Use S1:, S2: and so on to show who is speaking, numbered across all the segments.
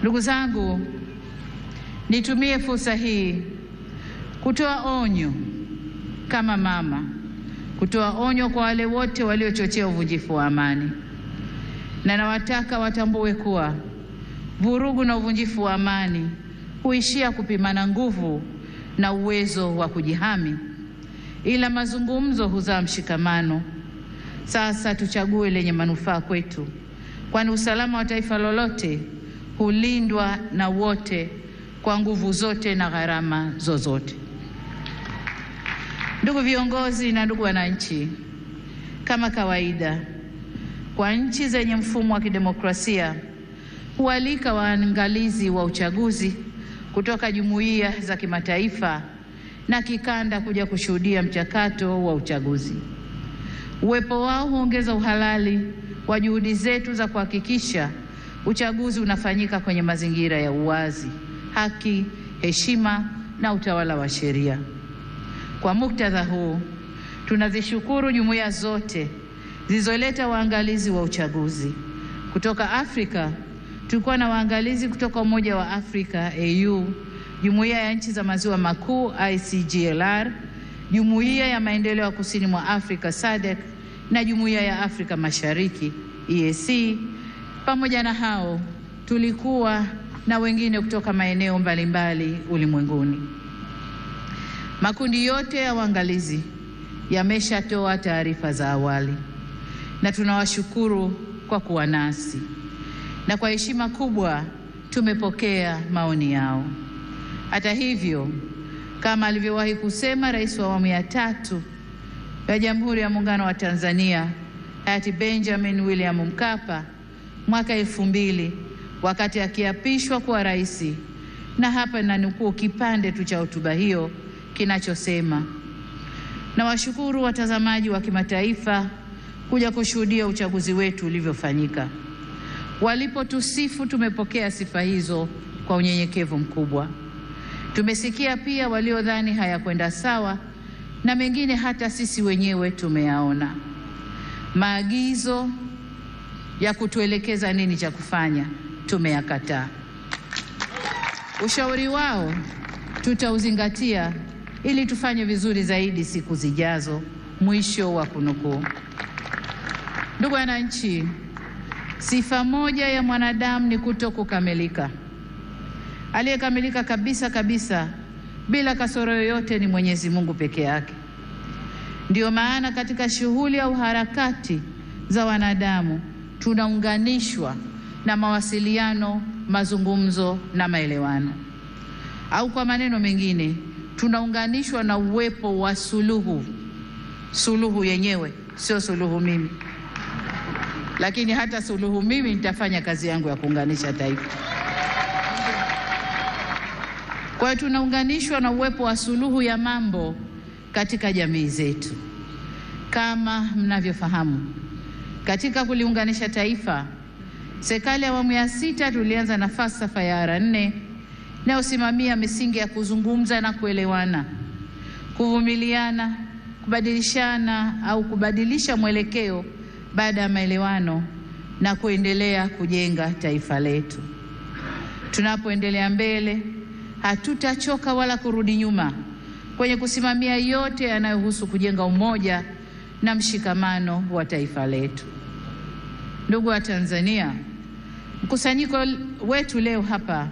S1: Ndugu zangu, nitumie fursa hii kutoa onyo kama mama, kutoa onyo kwa wale wote waliochochea uvunjifu wa amani. Na nawataka watambue kuwa vurugu na uvunjifu wa amani huishia kupimana nguvu na uwezo wa kujihami, ila mazungumzo huzaa mshikamano. Sasa tuchague lenye manufaa kwetu, kwani usalama wa taifa lolote hulindwa na wote kwa nguvu zote na gharama zozote. Ndugu viongozi na ndugu wananchi, kama kawaida kwa nchi zenye mfumo wa kidemokrasia hualika waangalizi wa uchaguzi kutoka jumuiya za kimataifa na kikanda kuja kushuhudia mchakato wa uchaguzi. Uwepo wao huongeza uhalali wa juhudi zetu za kuhakikisha uchaguzi unafanyika kwenye mazingira ya uwazi, haki, heshima na utawala wa sheria. Kwa muktadha huu, tunazishukuru jumuiya zote zilizoleta waangalizi wa uchaguzi. Kutoka Afrika, tulikuwa na waangalizi kutoka Umoja wa Afrika AU, Jumuiya ya Nchi za Maziwa Makuu ICGLR, Jumuiya ya Maendeleo ya Kusini mwa Afrika SADC na Jumuiya ya Afrika Mashariki EAC. Pamoja na hao, tulikuwa na wengine kutoka maeneo mbalimbali ulimwenguni. Makundi yote ya waangalizi yameshatoa taarifa za awali na tunawashukuru kwa kuwa nasi, na kwa heshima kubwa tumepokea maoni yao. Hata hivyo, kama alivyowahi kusema Rais wa awamu ya 3 ya Jamhuri ya Muungano wa Tanzania hayati Benjamin William Mkapa mwaka 2000 wakati akiapishwa kuwa rais, na hapa nanukuu kipande tu cha hotuba hiyo kinachosema: nawashukuru watazamaji wa kimataifa kuja kushuhudia uchaguzi wetu ulivyofanyika. Walipotusifu tumepokea sifa hizo kwa unyenyekevu mkubwa. Tumesikia pia waliodhani hayakwenda sawa, na mengine hata sisi wenyewe tumeyaona. Maagizo ya kutuelekeza nini cha kufanya tumeyakataa. Ushauri wao tutauzingatia ili tufanye vizuri zaidi siku zijazo. Mwisho wa kunukuu. Ndugu wananchi, sifa moja ya mwanadamu ni kutokukamilika. Aliyekamilika kabisa kabisa bila kasoro yoyote ni Mwenyezi Mungu peke yake. Ndio maana katika shughuli au harakati za wanadamu tunaunganishwa na mawasiliano, mazungumzo na maelewano. Au kwa maneno mengine, tunaunganishwa na uwepo wa suluhu. Suluhu yenyewe sio suluhu mimi, lakini hata suluhu mimi nitafanya kazi yangu ya kuunganisha taifa. Kwa hiyo tunaunganishwa na uwepo wa suluhu ya mambo katika jamii zetu. Kama mnavyofahamu, katika kuliunganisha taifa, serikali ya awamu ya 6 tulianza na falsafa ya R4 inayosimamia misingi ya kuzungumza na kuelewana, kuvumiliana, kubadilishana au kubadilisha mwelekeo baada ya maelewano na kuendelea kujenga taifa letu. Tunapoendelea mbele, hatutachoka wala kurudi nyuma kwenye kusimamia yote yanayohusu kujenga umoja na mshikamano wa taifa letu. Ndugu wa Tanzania, mkusanyiko wetu leo hapa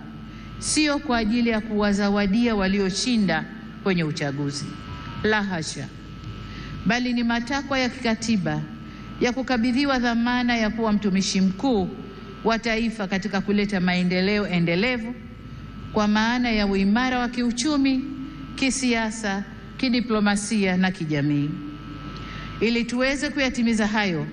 S1: sio kwa ajili ya kuwazawadia walioshinda kwenye uchaguzi, la hasha, bali ni matakwa ya kikatiba ya kukabidhiwa dhamana ya kuwa mtumishi mkuu wa taifa katika kuleta maendeleo endelevu kwa maana ya uimara wa kiuchumi, kisiasa, kidiplomasia na kijamii. Ili tuweze kuyatimiza hayo,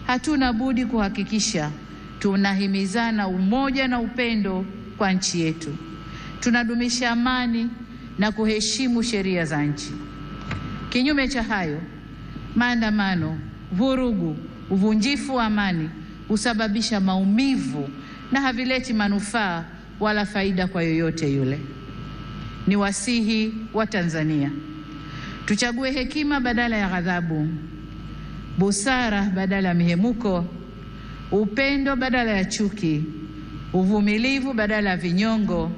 S1: hatuna budi kuhakikisha tunahimizana umoja na upendo kwa nchi yetu. Tunadumisha amani na kuheshimu sheria za nchi. Kinyume cha hayo, maandamano, vurugu, uvunjifu wa amani husababisha maumivu na havileti manufaa wala faida kwa yoyote yule. Ni wasihi wa Tanzania, tuchague hekima badala ya ghadhabu, busara badala ya mihemuko, upendo badala ya chuki, uvumilivu badala ya vinyongo,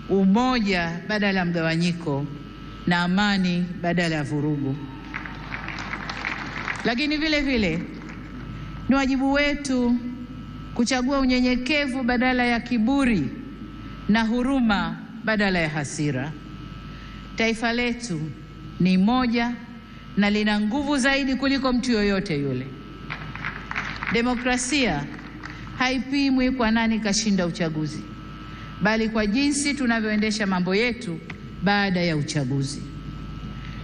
S1: umoja badala ya mgawanyiko, na amani badala ya vurugu. Lakini vile vile ni wajibu wetu kuchagua unyenyekevu badala ya kiburi na huruma badala ya hasira. Taifa letu ni moja na lina nguvu zaidi kuliko mtu yoyote yule. Demokrasia haipimwi kwa nani kashinda uchaguzi, bali kwa jinsi tunavyoendesha mambo yetu baada ya uchaguzi.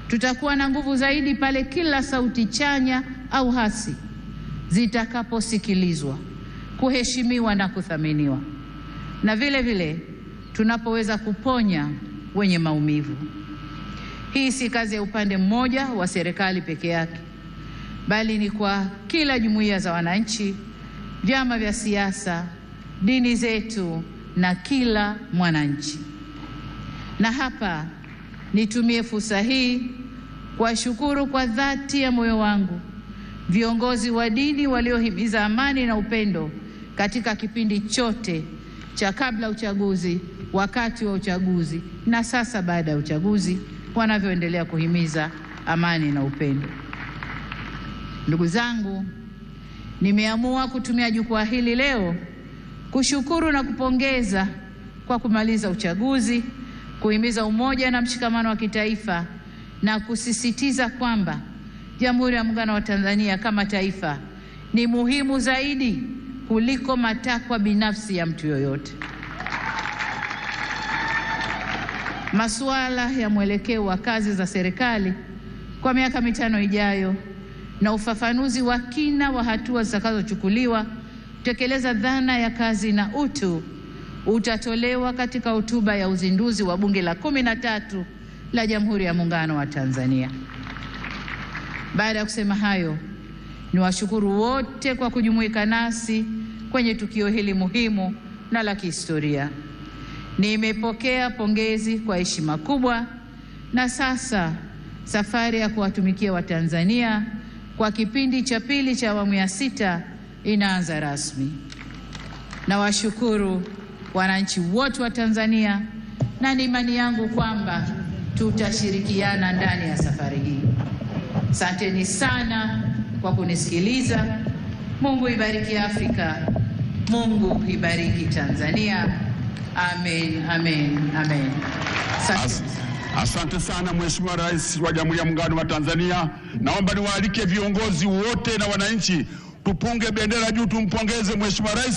S1: Tutakuwa na nguvu zaidi pale kila sauti chanya au hasi zitakaposikilizwa, kuheshimiwa na kuthaminiwa, na vile vile tunapoweza kuponya wenye maumivu. Hii si kazi ya upande mmoja wa serikali peke yake, bali ni kwa kila jumuiya za wananchi, vyama vya siasa, dini zetu na kila mwananchi. Na hapa nitumie fursa hii kuwashukuru kwa dhati ya moyo wangu viongozi wa dini waliohimiza amani na upendo katika kipindi chote cha kabla uchaguzi, wakati wa uchaguzi na sasa baada ya uchaguzi, wanavyoendelea kuhimiza amani na upendo. Ndugu zangu, nimeamua kutumia jukwaa hili leo kushukuru na kupongeza kwa kumaliza uchaguzi, kuhimiza umoja na mshikamano wa kitaifa, na kusisitiza kwamba Jamhuri ya Muungano wa Tanzania kama taifa ni muhimu zaidi kuliko matakwa binafsi ya mtu yoyote. Masuala ya mwelekeo wa kazi za serikali kwa miaka 5 ijayo na ufafanuzi wa kina wa hatua zitakazochukuliwa kutekeleza dhana ya kazi na utu utatolewa katika hotuba ya uzinduzi wa Bunge la 13 la Jamhuri ya Muungano wa Tanzania. Baada ya kusema hayo, niwashukuru wote kwa kujumuika nasi kwenye tukio hili muhimu na la kihistoria. Nimepokea pongezi kwa heshima kubwa, na sasa safari ya kuwatumikia Watanzania kwa kipindi cha pili cha awamu ya 6 inaanza rasmi. Nawashukuru wananchi wote wa Tanzania, na ni imani yangu kwamba tutashirikiana ndani ya safari hii. Asanteni sana kwa kunisikiliza. Mungu ibariki Afrika. Mungu ibariki Tanzania. Amen, amen, amen.
S2: Asante sana Mheshimiwa Rais wa Jamhuri ya Muungano wa Tanzania. Naomba niwaalike viongozi wote na wananchi tupunge bendera juu, tumpongeze Mheshimiwa Rais.